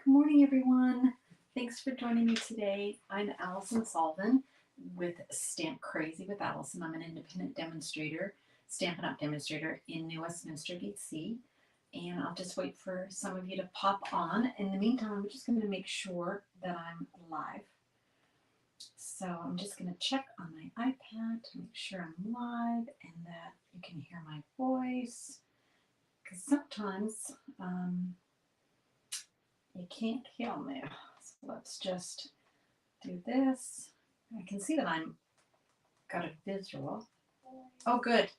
morning, everyone. Thanks for joining me today. I'm Alison with Stamp Crazy with Alison. I'm an independent demonstrator, Stampin' Up! Demonstrator in New Westminster, BC. And I'll just wait for some of you to pop on. In the meantime, I'm just going to make sure that I'm live. So I'm just going to check on my iPad to make sure I'm live and that you can hear my voice. Because sometimes you can't hear me. So let's just do this. I can see that I'm got a visual. Oh, good.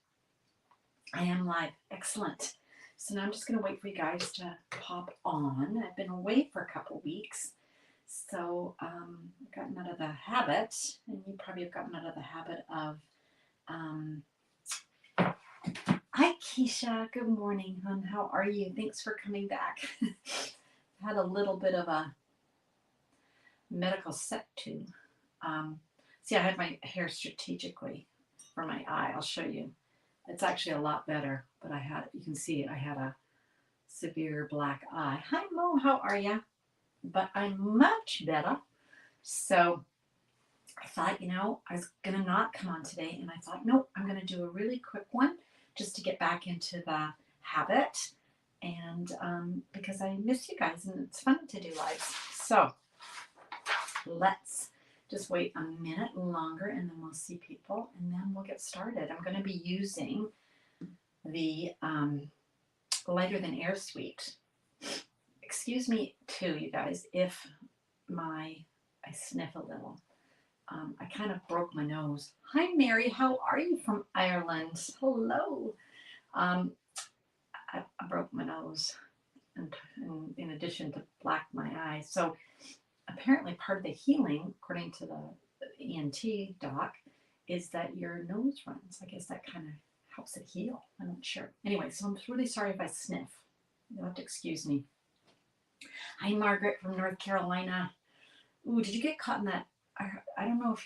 I am live. Excellent. So now I'm just going to wait for you guys to pop on. I've been away for a couple weeks. So I've gotten out of the habit, and you probably have gotten out of the habit of, hi Keisha, good morning, hon. How are you? Thanks for coming back. Had a little bit of a medical set too. See, I had my hair strategically for my eye. I'll show you. It's actually a lot better, but you can see I had a severe black eye. Hi Mo, how are you? But I'm much better. So I thought, I was going to not come on today. And I thought, nope, I'm going to do a really quick one just to get back into the habit. And because I miss you guys and it's fun to do lives. So let's just wait a minute longer and then we'll see people and then we'll get started. I'm going to be using the Lighter Than Air suite. Excuse me too, you guys, if I sniff a little. I kind of broke my nose. Hi Mary, how are you from Ireland? Hello. I broke my nose and in addition to black my eye. So apparently part of the healing, according to the ENT doc, is that your nose runs. I guess that kind of helps it heal. I'm not sure. Anyway, so I'm really sorry if I sniff. You'll have to excuse me. Hi, Margaret from North Carolina. Ooh, did you get caught in that? I don't know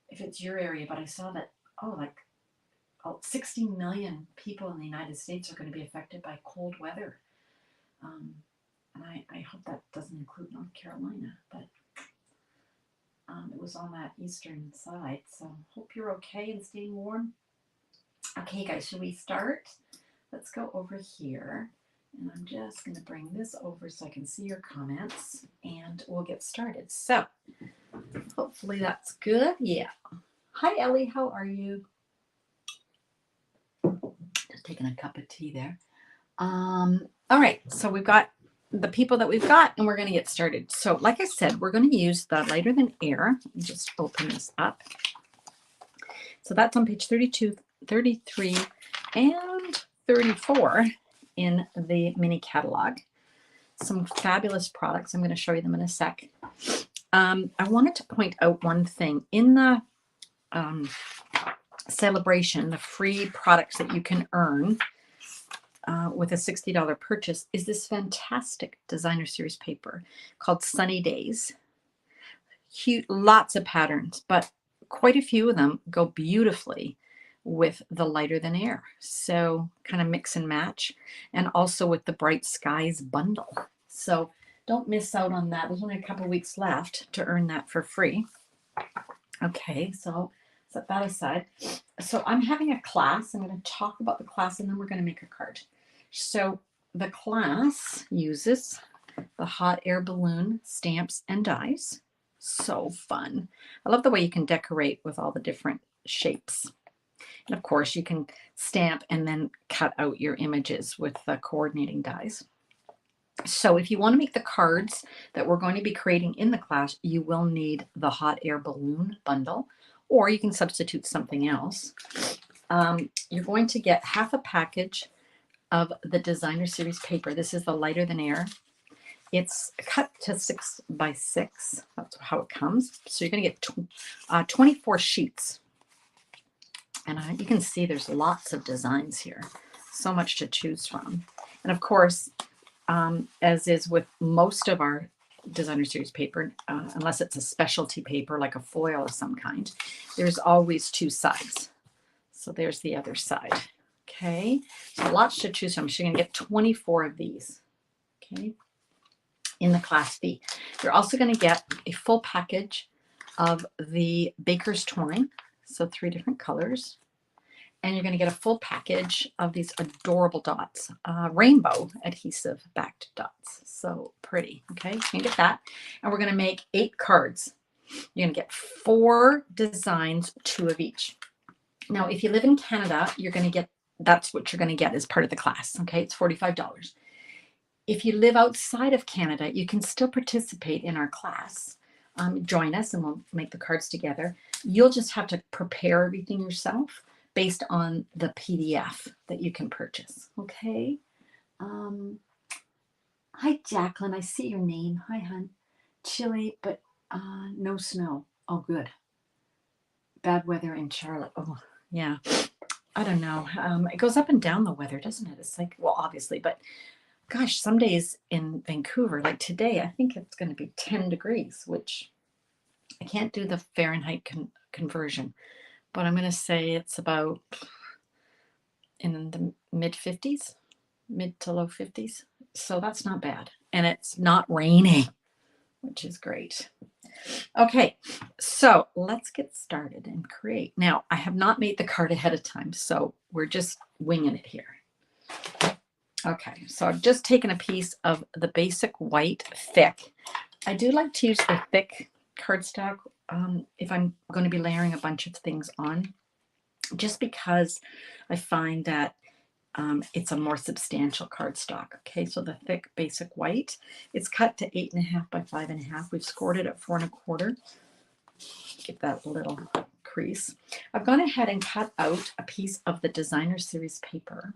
if it's your area, but I saw that, 60 million people in the United States are going to be affected by cold weather. And I hope that doesn't include North Carolina, but it was on that eastern side. So hope you're okay and staying warm. Okay, guys, should we start? Let's go over here. And I'm just going to bring this over so I can see your comments and we'll get started. So hopefully that's good. Yeah. Hi, Ellie. How are you? Just taking a cup of tea there. All right. So we've got the people that we've got and we're going to get started. So like I said, we're going to use the Lighter Than Air. Let me just open this up. So that's on page 32, 33, and 34 in the mini catalog. Some fabulous products. I'm going to show you them in a sec. I wanted to point out one thing. In the celebration, the free products that you can earn with a $60 purchase is this fantastic designer series paper called Sunny Days. Lots of patterns, but quite a few of them go beautifully with the Lighter Than Air. So kind of mix and match, and also with the Bright Skies bundle. So don't miss out on that. There's only a couple weeks left to earn that for free. Okay, so set that aside. So I'm having a class. I'm going to talk about the class and then we're going to make a card. So the class uses the hot air balloon stamps and dies. So fun. I love the way you can decorate with all the different shapes. And of course you can stamp and then cut out your images with the coordinating dies. So if you want to make the cards that we're going to be creating in the class, you will need the hot air balloon bundle, or you can substitute something else. You're going to get half a package of the designer series paper. This is the Lighter Than Air. It's cut to 6 by 6. That's how it comes. So you're going to get 24 sheets. And you can see there's lots of designs here. So much to choose from. And of course, as is with most of our designer series paper, unless it's a specialty paper like a foil of some kind, there's always two sides. So there's the other side. Okay, so lots to choose from. So you're going to get 24 of these. Okay, in the class fee. You're also going to get a full package of the Baker's twine, so 3 different colors. And you're going to get a full package of these adorable dots, rainbow adhesive backed dots. So pretty. Okay, you can get that. And we're going to make 8 cards. You're going to get 4 designs, 2 of each. Now, if you live in Canada, you're going to get, that's what you're going to get as part of the class. Okay, it's $45. If you live outside of Canada, you can still participate in our class. Join us and we'll make the cards together. You'll just have to prepare everything yourself based on the PDF that you can purchase. Okay. Hi, Jacqueline. I see your name. Hi, hon. Chilly, but no snow. Oh, good. Bad weather in Charlotte. Oh, yeah. I don't know. It goes up and down the weather, doesn't it? It's like, well, obviously, but gosh, some days in Vancouver, like today, I think it's going to be 10 degrees, which I can't do the Fahrenheit conversion, but I'm going to say it's about in the mid 50s, mid to low 50s. So that's not bad. And it's not raining, which is great. Okay, so let's get started and create. Now, I have not made the card ahead of time, so we're just winging it here. Okay, so I've just taken a piece of the basic white thick. I do like to use the thick cardstock if I'm going to be layering a bunch of things on, just because I find that it's a more substantial cardstock. Okay, so the thick basic white, it's cut to 8.5 by 5.5. We've scored it at 4.25. Give that a little crease. I've gone ahead and cut out a piece of the designer series paper.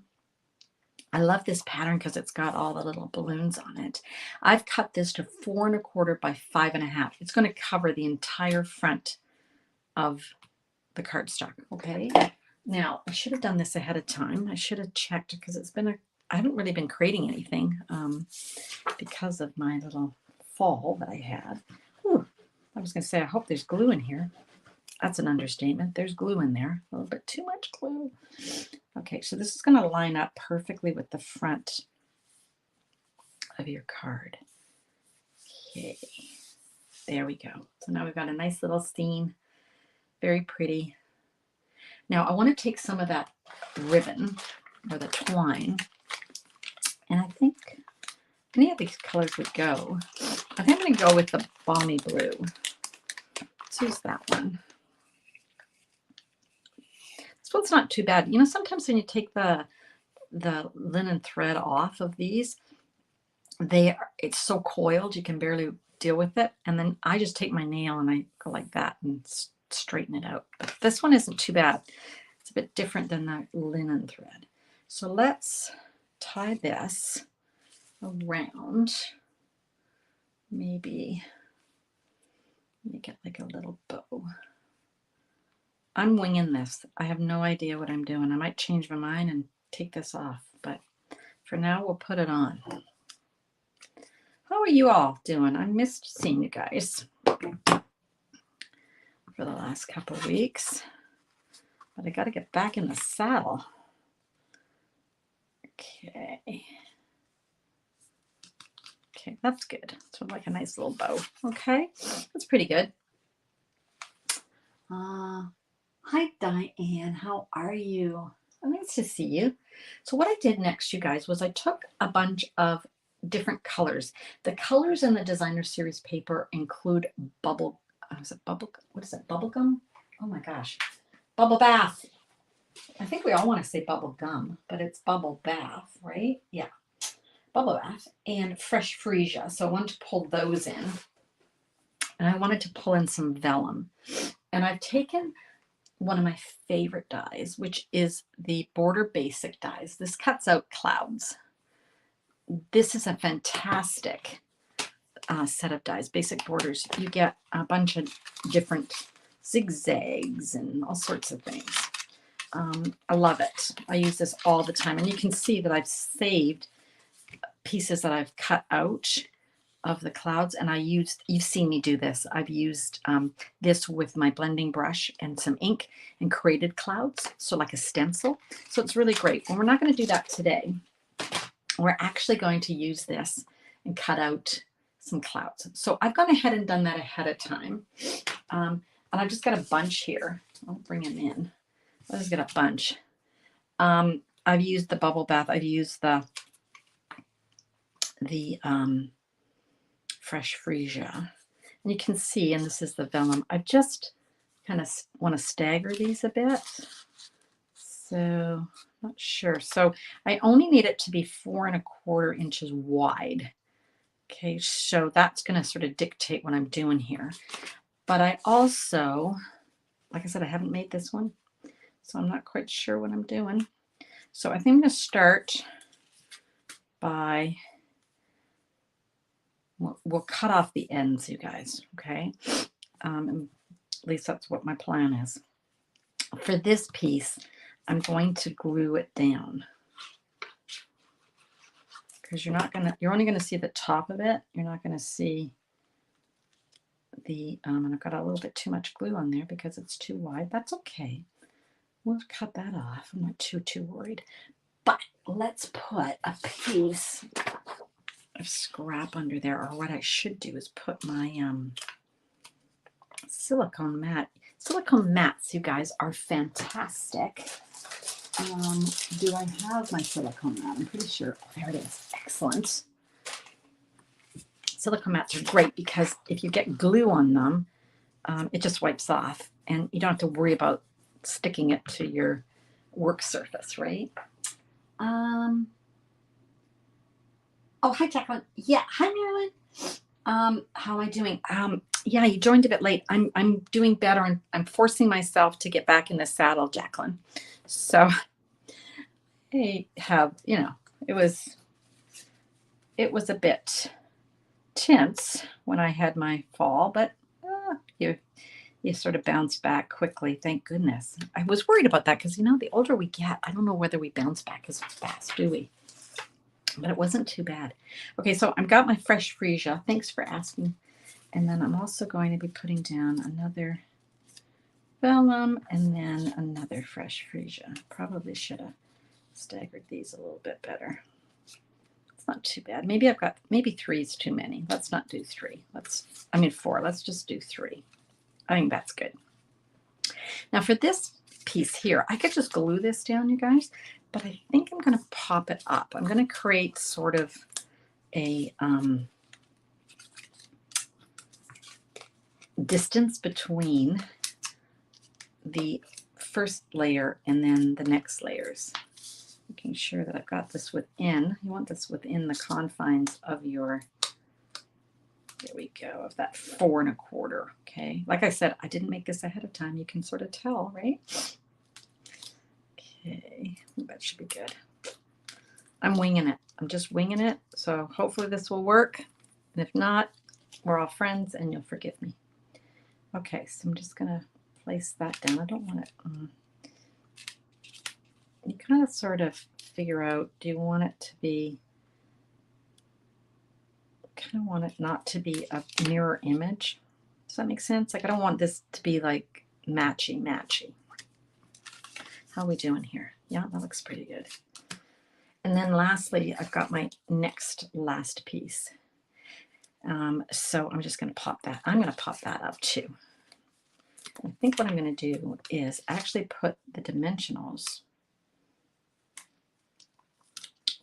I love this pattern because it's got all the little balloons on it. I've cut this to 4.25 by 5.5. It's going to cover the entire front of the cardstock. Okay. Now, I should have done this ahead of time. I should have checked because it's been I haven't really been creating anything because of my little fall that I had. Whew. I was going to say, I hope there's glue in here. That's an understatement. There's glue in there. A little bit too much glue. Okay, so this is going to line up perfectly with the front of your card. Okay, there we go. So now we've got a nice little scene. Very pretty. Now I want to take some of that ribbon or the twine, and I think any of these colors would go. I think I'm going to go with the balmy blue. Let's use that one. This one's not too bad. You know, sometimes when you take the linen thread off of these, it's so coiled you can barely deal with it. And then I just take my nail and I go like that and straighten it out. But this one isn't too bad. It's a bit different than the linen thread. So let's tie this around. Maybe make it like a little bow. I'm winging this. I have no idea what I'm doing. I might change my mind and take this off, but for now we'll put it on. How are you all doing? I missed seeing you guys for the last couple of weeks, but I got to get back in the saddle. Okay. Okay, that's good. So like a nice little bow. Okay, that's pretty good. Hi, Diane. How are you? Nice to see you. So what I did next, you guys, was I took a bunch of different colors. The colors in the designer series paper include bubble. What is it? Bubble gum? Oh my gosh. Bubble bath. I think we all want to say bubble gum, but it's bubble bath, right? Yeah. Bubble bath and fresh freesia. So I wanted to pull those in. And I wanted to pull in some vellum. And I've taken one of my favorite dies, which is the Border Basic dies. This cuts out clouds. This is a fantastic set of dies, basic borders. You get a bunch of different zigzags and all sorts of things. I love it. I use this all the time. And you can see that I've saved pieces that I've cut out of the clouds, and you've seen me do this. I've used this with my blending brush and some ink and created clouds, so like a stencil. So it's really great. Well, we're not going to do that today. We're actually going to use this and cut out some clouds. So I've gone ahead and done that ahead of time. And I've just got a bunch here. I'll bring them in. I just got a bunch. I've used the bubble bath. I've used the fresh freesia. And you can see, and this is the vellum, I just kind of want to stagger these a bit. So, not sure. So I only need it to be 4¼ inches wide. Okay, so that's going to sort of dictate what I'm doing here. But I also, like I said, I haven't made this one, so I'm not quite sure what I'm doing. So I think I'm going to start by, we'll cut off the ends, you guys, okay? At least that's what my plan is. For this piece, I'm going to glue it down, because you're only gonna see the top of it. You're not gonna see the, and I've got a little bit too much glue on there because it's too wide. That's okay. We'll cut that off. I'm not too worried. But let's put a piece of scrap under there, or what I should do is put my silicone mat. Silicone mats, you guys, are fantastic. Do I have my silicone mat? I'm pretty sure. Oh, there it is. Excellent. Silicone mats are great because if you get glue on them, it just wipes off, and you don't have to worry about sticking it to your work surface, right? Oh, hi, Jacqueline. Yeah, hi, Marilyn. How am I doing? Yeah, you joined a bit late. I'm doing better, and I'm forcing myself to get back in the saddle, Jacqueline. So I have, it was a bit tense when I had my fall, but you sort of bounce back quickly. Thank goodness. I was worried about that because, the older we get, I don't know whether we bounce back as fast, do we? But it wasn't too bad. Okay, so I've got my fresh freesia. Thanks for asking. And then I'm also going to be putting down another vellum and then another fresh freesia. Probably should have staggered these a little bit better. It's not too bad. Maybe 3 is too many. Let's not do 3. 4. Let's just do 3. I think that's good. Now for this piece here, I could just glue this down, you guys, but I think I'm going to pop it up. I'm going to create sort of a distance between the first layer and then the next layers. Making sure that I've got this within. You want this within the confines of your, there we go, of that 4¼ okay? Like I said, I didn't make this ahead of time. You can sort of tell, right? Okay, that should be good. I'm winging it. I'm just winging it. So hopefully this will work. And if not, we're all friends and you'll forgive me. Okay, so I'm just gonna place that down. I don't want it, you kind of sort of figure out, do you want it to be, kind of want it not to be a mirror image. Does that make sense? Like I don't want this to be like matchy. How are we doing here? Yeah, that looks pretty good. And then lastly, I've got my last piece. So I'm just going to pop that. I'm going to pop that up too. I think what I'm going to do is actually put the dimensionals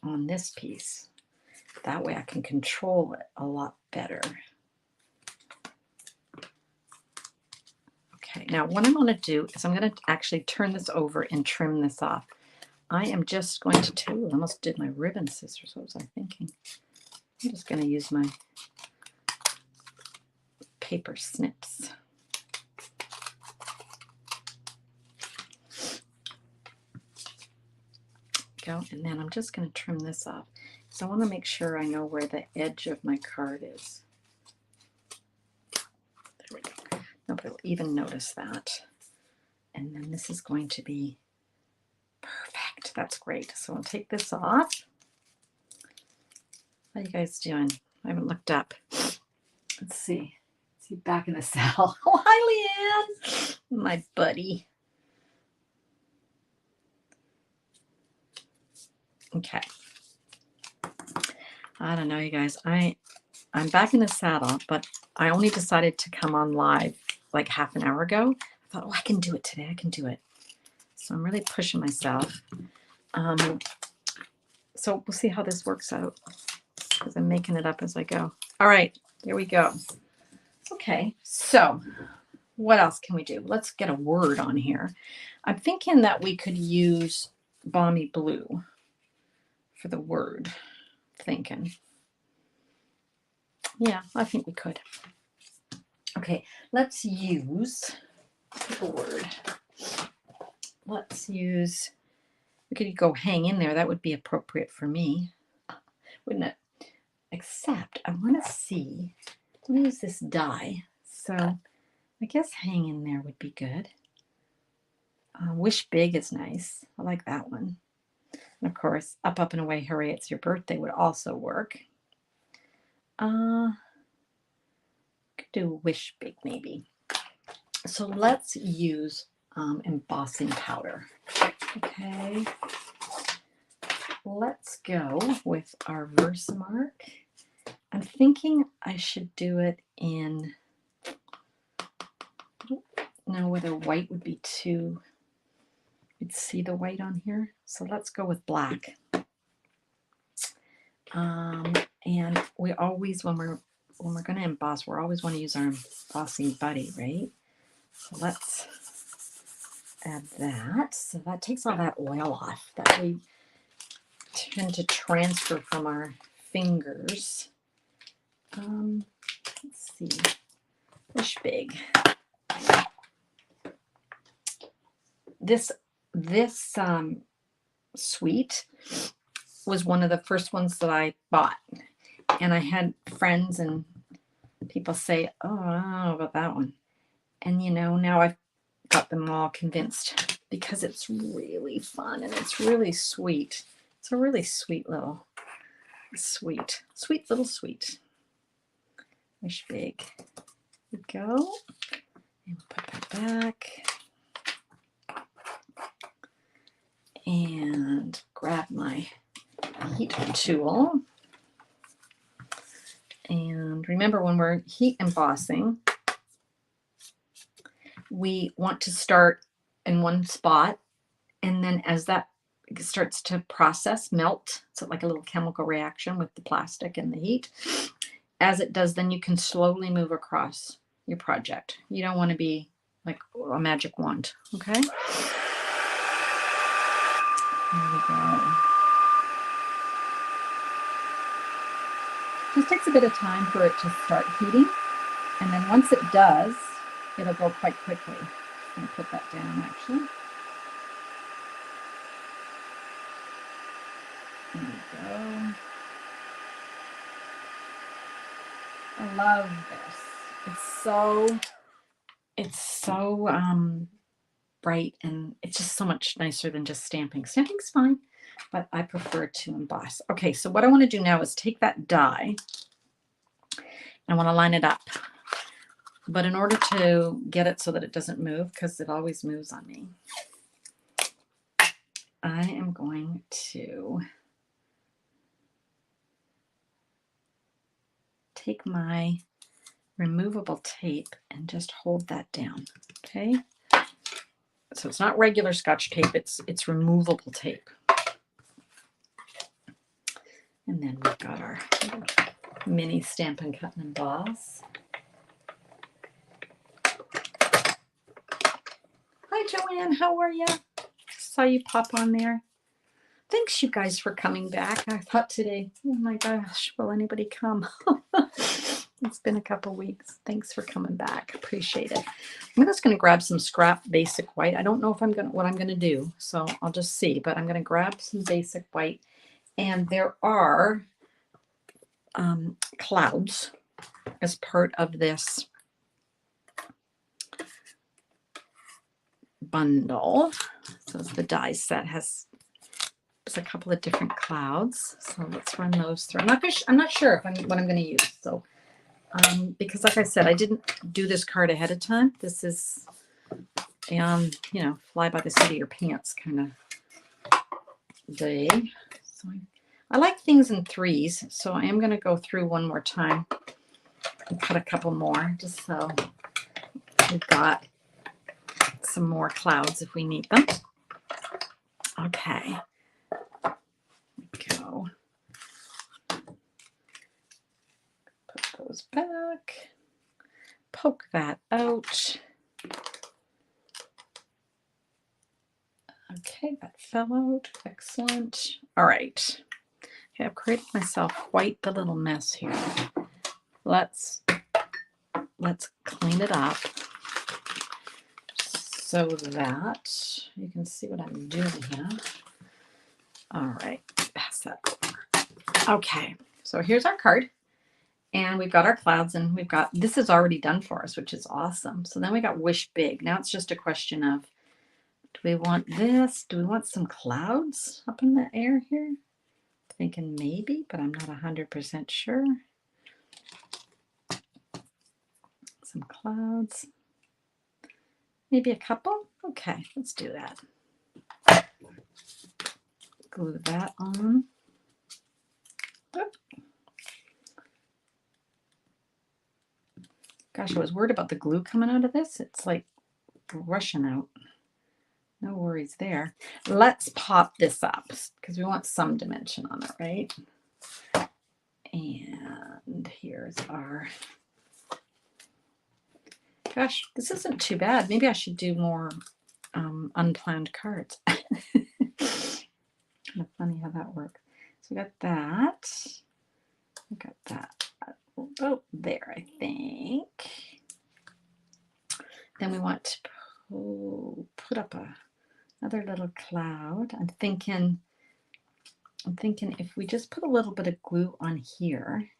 on this piece. That way I can control it a lot better. Okay, now what I'm going to do is I'm going to actually turn this over and trim this off. I am just going to, I almost did my ribbon scissors. What was I thinking? I'm just going to use my paper snips. Go, and then I'm just going to trim this off. So I want to make sure I know where the edge of my card is. There we go. Nobody will even notice that. And then this is going to be perfect. That's great. So I'll take this off. How you guys doing? I haven't looked up. Let's see. See back in the saddle. Oh, hi, Leanne. My buddy. Okay. I don't know, you guys. I'm back in the saddle, but I only decided to come on live like half an hour ago. I thought, oh, I can do it today. I can do it. So I'm really pushing myself. So we'll see how this works out because I'm making it up as I go. All right, here we go. Okay, so what else can we do? Let's get a word on here. I'm thinking that we could use Balmy Blue for the word. Thinking. Yeah, I think we could. Okay, let's use the word. Let's use, we could go hang in there. That would be appropriate for me, wouldn't it? Except I want to see, let me use this die. So I guess hang in there would be good. Wish big is nice. I like that one. And of course, up, up and away, hooray, it's your birthday would also work. Could do wish big maybe. So let's use embossing powder. Okay. Let's go with our Versamark. I'm thinking I should do it in, I don't know whether white would be too, you'd see the white on here. So let's go with black. And we always, when we're going to emboss, we always want to use our embossing buddy, right? So let's add that. So that takes all that oil off that we tend to transfer from our fingers. Let's see. Wish big. This sweet was one of the first ones that I bought, and I had friends and people say, "Oh, I don't know about that one," and you know, now I've got them all convinced because it's really fun and it's really sweet. It's a really sweet little sweet little sweet. Wish big. There we go. And put that back. And grab my heat tool. And remember, when we're heat embossing, we want to start in one spot, and then as that starts to process, melt, so like a little chemical reaction with the plastic and the heat, as it does, then you can slowly move across your project. You don't want to be like a magic wand, okay? There we go. Just takes a bit of time for it to start heating, and then once it does, it'll go quite quickly. I'm going to put that down actually. There we go. I love this. It's so bright, and it's just so much nicer than just stamping. Stamping's fine, but I prefer to emboss. Okay, so what I want to do now is take that die, and I want to line it up. But in order to get it so that it doesn't move, because it always moves on me, I am going to take my removable tape and just hold that down, okay? So it's not regular Scotch tape, it's removable tape. And then we've got our mini Stampin' Cut and Emboss. Hi, Joanne, how are you? Saw you pop on there. Thanks, you guys, for coming back. I thought today, oh my gosh, will anybody come? It's been a couple weeks. Thanks for coming back. Appreciate it. I'm just going to grab some scrap basic white. I don't know if what I'm going to do, so I'll just see. But I'm going to grab some basic white, and there are clouds as part of this bundle. So the die set has a couple of different clouds. So let's run those through. I'm not sure if what I'm going to use. So because like I said, I didn't do this card ahead of time. This is you know, fly by the seat of your pants kind of day. So I like things in threes, so I am going to go through one more time and put a couple more just so we've got some more clouds if we need them. Okay. Go. Put those back. Poke that out. Okay, that fell out. Excellent. All right. Okay, I've created myself quite the little mess here. Let's clean it up so that you can see what I'm doing here. All right, pass that over. Okay, so here's our card. And we've got our clouds, and we've got, this is already done for us, which is awesome. So then we got wish big. Now it's just a question of, do we want this? Do we want some clouds up in the air here? Thinking maybe, but I'm not 100% sure. Some clouds. Maybe a couple? Okay, let's do that. Glue that on. Oop. Gosh, I was worried about the glue coming out of this. It's like rushing out. No worries there. Let's pop this up because we want some dimension on it, right? And here's our, gosh, this isn't too bad. Maybe I should do more unplanned cards. Kind of funny how that works. So we got that. We got that. Oh, there, I think. Then we want to put up another little cloud. I'm thinking if we just put a little bit of glue on here,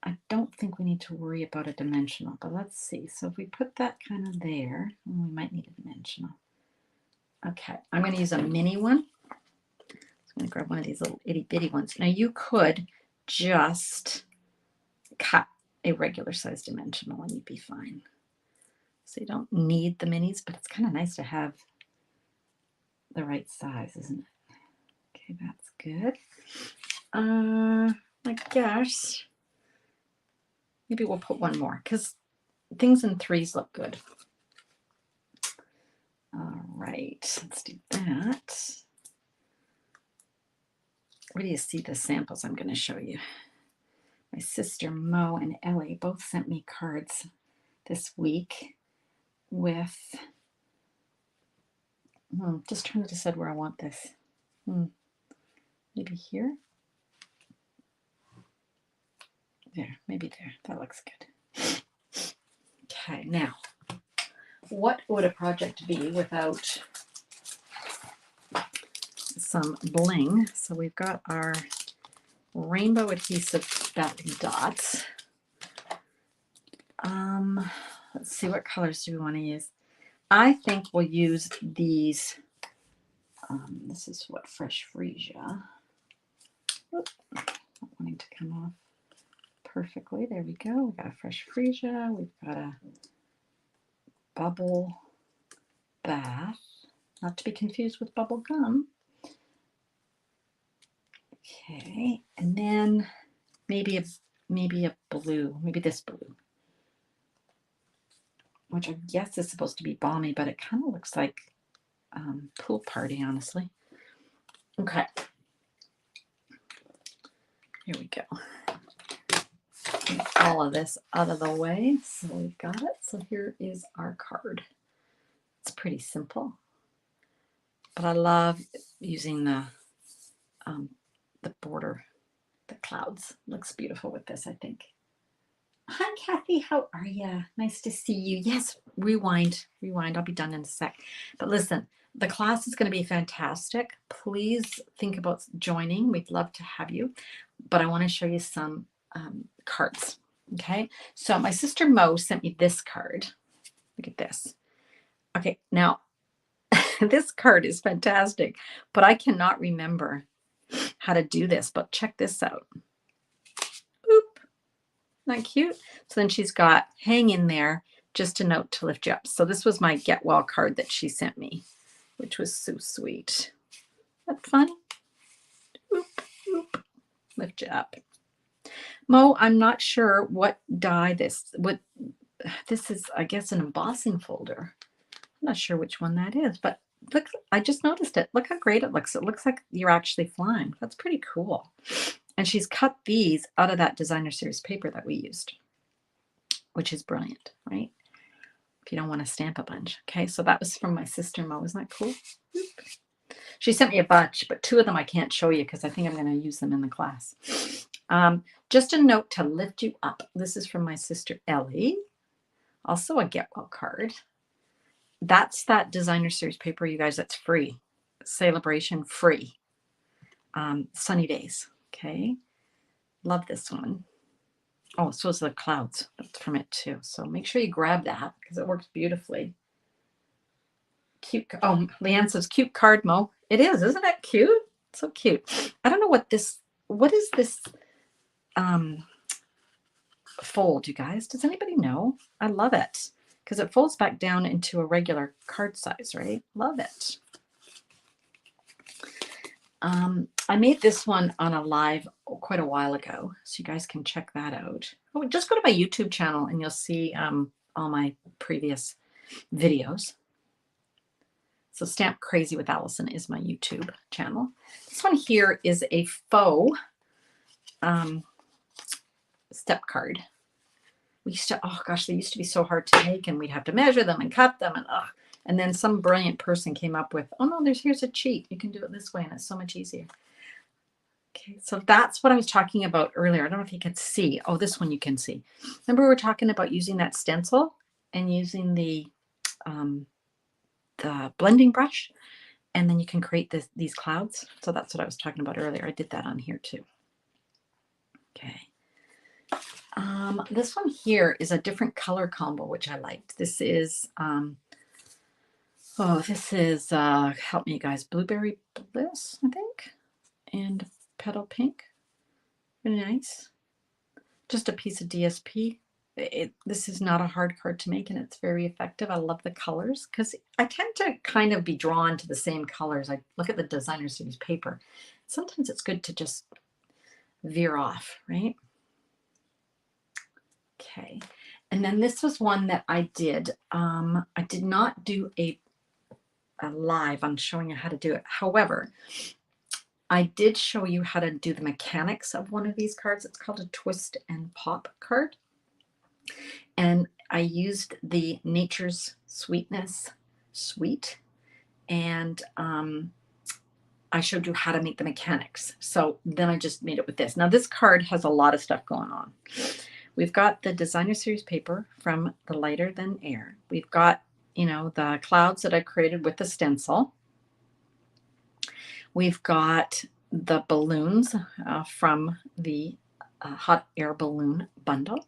I don't think we need to worry about a dimensional, but let's see. So if we put that kind of there, we might need a dimensional. Okay, I'm going to use a mini one. So I'm going to grab one of these little itty bitty ones. Now you could just cut a regular size dimensional and you'd be fine. So you don't need the minis, but it's kind of nice to have the right size, isn't it? Okay, that's good. I guess maybe we'll put one more because things in threes look good. All right, let's do that. Where do you see the samples I'm going to show you? My sister Mo and Ellie both sent me cards this week with, just trying to decide where I want this. Maybe here? There, maybe there. That looks good. Okay, now, what would a project be without some bling? So we've got our rainbow adhesive dots. Let's see, what colors do we want to use? I think we'll use these. This is what, fresh freesia. Oop, not wanting to come off perfectly. There we go. We've got a fresh freesia. We've got a bubble bath, not to be confused with bubble gum. Okay, and then maybe a blue, maybe this blue, which I guess is supposed to be balmy, but it kind of looks like pool party, honestly. Okay, here we go. Get all of this out of the way, so we've got it. So here is our card. It's pretty simple, but I love using the border, the clouds. Looks beautiful with this, I think. Hi, Kathy. How are you? Nice to see you. Yes, rewind. I'll be done in a sec. But listen, the class is going to be fantastic. Please think about joining. We'd love to have you. But I want to show you some cards. Okay. So my sister Mo sent me this card. Look at this. Okay. Now, this card is fantastic, but I cannot remember how to do this. But check this out. Oop. Isn't that cute? So then she's got hang in there, just a note to lift you up. So this was my get well card that she sent me, which was so sweet. Isn't that fun? Oop, oop. lift you up. Mo, I'm not sure what die this is, I guess, an embossing folder. I'm not sure which one that is, but look, I just noticed it. Look how great it looks. It looks like you're actually flying. That's pretty cool. And she's cut these out of that designer series paper that we used, which is brilliant, right? If you don't want to stamp a bunch. Okay, so that was from my sister Mo. Isn't that cool? She sent me a bunch, but 2 of them I can't show you because I think I'm going to use them in the class. Just a note to lift you up. This is from my sister Ellie. Also a get well card. That's that designer series paper, you guys, that's free. Celebration free. Sunny Days. Okay. Love this one. Oh, so is the clouds. That's from it too. So make sure you grab that because it works beautifully. Cute. Oh, Leanne says cute card, Mo. It is. Isn't it cute? So cute. I don't know what is this fold, you guys? Does anybody know? I love it because it folds back down into a regular card size, right? Love it. I made this one on a live quite a while ago, so you guys can check that out. Oh, just go to my YouTube channel and you'll see all my previous videos. So Stamp Crazy with Alison is my YouTube channel. This one here is a faux step card. We used to, oh gosh, they used to be so hard to make, and we'd have to measure them and cut them, and then some brilliant person came up with, oh no, here's a cheat. You can do it this way, and it's so much easier. Okay, so that's what I was talking about earlier. I don't know if you can see. Oh, this one you can see. Remember we were talking about using that stencil and using the blending brush, and then you can create these clouds. So that's what I was talking about earlier. I did that on here too. Okay. This one here is a different color combo, which I liked. This is, help me, guys, Blueberry Bliss, I think, and Petal Pink. Really nice. Just a piece of DSP. This is not a hard card to make, and it's very effective. I love the colors because I tend to kind of be drawn to the same colors. I look at the designer series paper. Sometimes it's good to just veer off, right? Okay, and then this was one that I did. I did not do a live on showing you how to do it. However, I did show you how to do the mechanics of one of these cards. It's called a twist and pop card. And I used the Nature's Sweetness suite, and I showed you how to make the mechanics. So then I just made it with this. Now this card has a lot of stuff going on. We've got the designer series paper from the Lighter Than Air. We've got, the clouds that I created with the stencil. We've got the balloons from the hot air balloon bundle.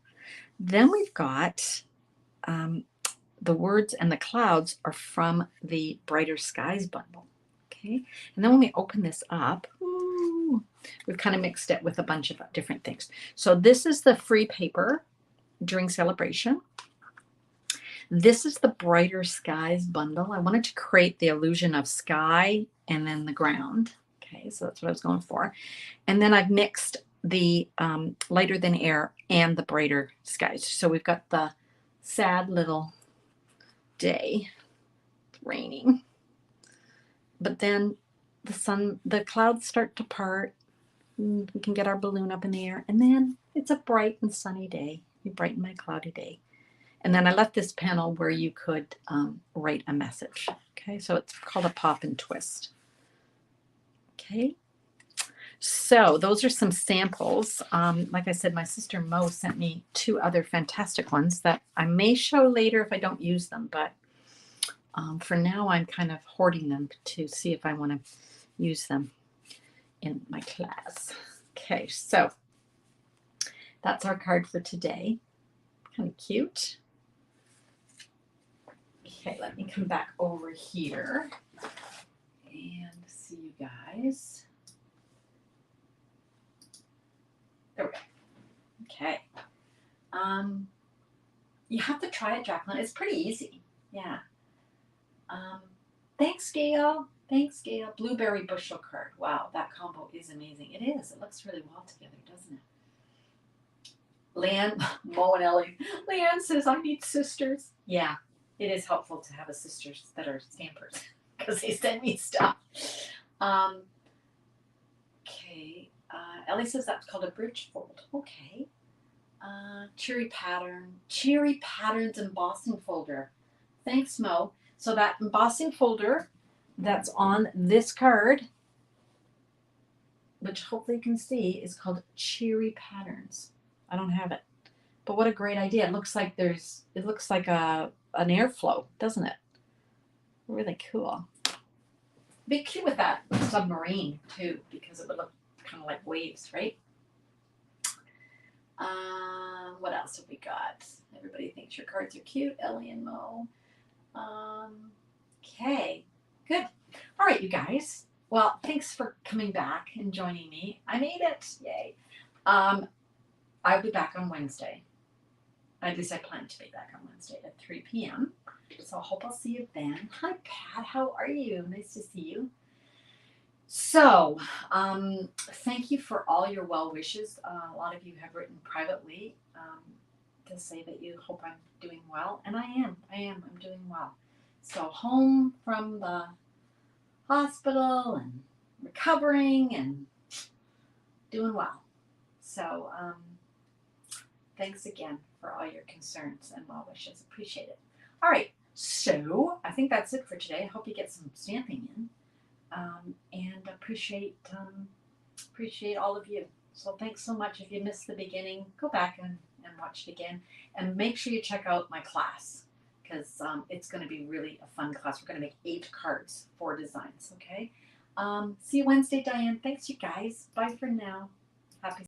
Then we've got the words and the clouds are from the Brighter Skies bundle. Okay. And then when we open this up, we've kind of mixed it with a bunch of different things. So this is the free paper during celebration. This is the Brighter Skies bundle. I wanted to create the illusion of sky and then the ground. Okay, so that's what I was going for. And then I've mixed the Lighter Than Air and the Brighter Skies. So we've got the sad little day, it's raining. But then the clouds start to part. We can get our balloon up in the air. And then it's a bright and sunny day. You brighten my cloudy day. And then I left this panel where you could write a message. Okay, so it's called a pop and twist. Okay, so those are some samples. Like I said, my sister Mo sent me 2 other fantastic ones that I may show later if I don't use them. But for now, I'm kind of hoarding them to see if I want to use them in my class. Okay, so that's our card for today. Kind of cute. Okay, let me come back over here and see you guys. There we go. Okay. You have to try it, Jacqueline. It's pretty easy. Yeah. Thanks, Gail. Thanks, Gail. Blueberry bushel card. Wow, that combo is amazing. It is. It looks really well together, doesn't it? Leanne, Mo and Ellie. Leanne says, I need sisters. Yeah, it is helpful to have a sisters that are stampers because they send me stuff. Um, okay. Ellie says that's called a bridge fold. Okay. Cherry patterns embossing folder. Thanks, Mo. So that embossing folder that's on this card, which hopefully you can see, is called Cheery Patterns. I don't have it, but what a great idea! It looks like an airflow, doesn't it? Really cool. Be cute with that submarine too, because it would look kind of like waves, right? What else have we got? Everybody thinks your cards are cute. Ellie and Mo. Okay, good. All right, you guys. Well, thanks for coming back and joining me. I made it. Yay. I'll be back on Wednesday. At least I plan to be back on Wednesday at 3 p.m. So I hope I'll see you then. Hi, Pat. How are you? Nice to see you. So, thank you for all your well wishes. A lot of you have written privately to say that you hope I'm doing well, and I am. I'm doing well. So, home from the hospital and recovering and doing well. So, thanks again for all your concerns and well wishes. Appreciate it. All right. So, I think that's it for today. I hope you get some stamping in. And appreciate all of you. So thanks so much. If you missed the beginning, go back and watch it again. And make sure you check out my class because it's going to be really a fun class. We're going to make 8 cards, 4 designs, okay? See you Wednesday, Diane. Thanks, you guys. Bye for now.